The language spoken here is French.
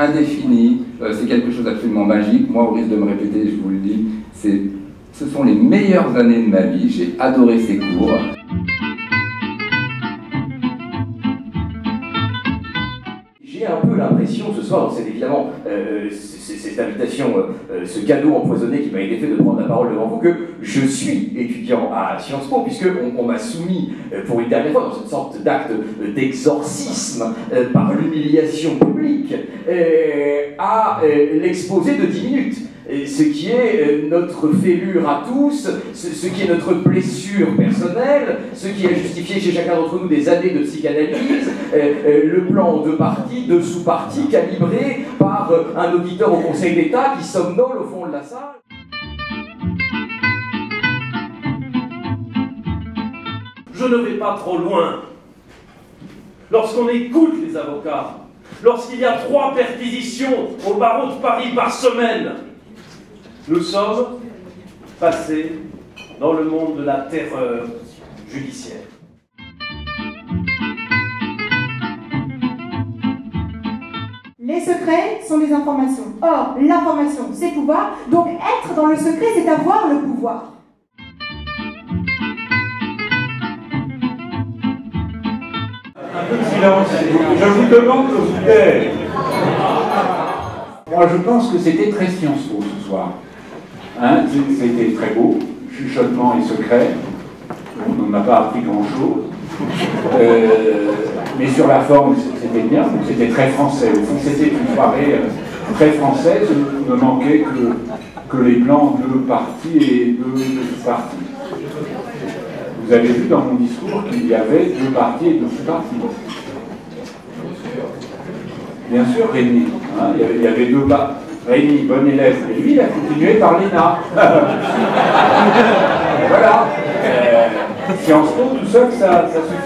indéfinie, c'est quelque chose d'absolument magique. Moi, au risque de me répéter, je vous le dis, ce sont les meilleures années de ma vie, j'ai adoré ces cours. J'ai un peu l'impression ce soir, c'est évidemment cette invitation, ce cadeau empoisonné qui m'a été fait de prendre la parole devant vous, que je suis étudiant à Sciences Po, puisqu'on m'a soumis pour une dernière fois, dans une sorte d'acte d'exorcisme par l'humiliation publique, à l'exposé de 10 minutes. Ce qui est notre fêlure à tous, ce qui est notre blessure personnelle, ce qui a justifié chez chacun d'entre nous des années de psychanalyse, le plan de partie, de sous-partie calibré par un auditeur au Conseil d'État qui somnole au fond de la salle. Je ne vais pas trop loin. Lorsqu'on écoute les avocats, lorsqu'il y a 3 perquisitions au barreau de Paris par semaine, nous sommes passés dans le monde de la terreur judiciaire. Les secrets sont des informations. Or, l'information, c'est pouvoir. Donc, être dans le secret, c'est avoir le pouvoir. Un peu de silence, je vous demande de vous taire. Moi, je pense que c'était très Sciences Po ce soir. Hein, c'était très beau, chuchotement et secret. On n'a pas appris grand-chose. Mais sur la forme, c'était bien. C'était très français. Au fond, c'était une soirée très française. Il ne manquait que les plans de partis et de sous-partis. Vous avez vu dans mon discours qu'il y avait 2 partis et 2 sous-partis. Bien sûr, Rémi. Hein, il y avait 2 partis. Rémi, bon élève, et lui, il a continué par l'ENA. Voilà. Sciences Po, tout seul, ça suffit.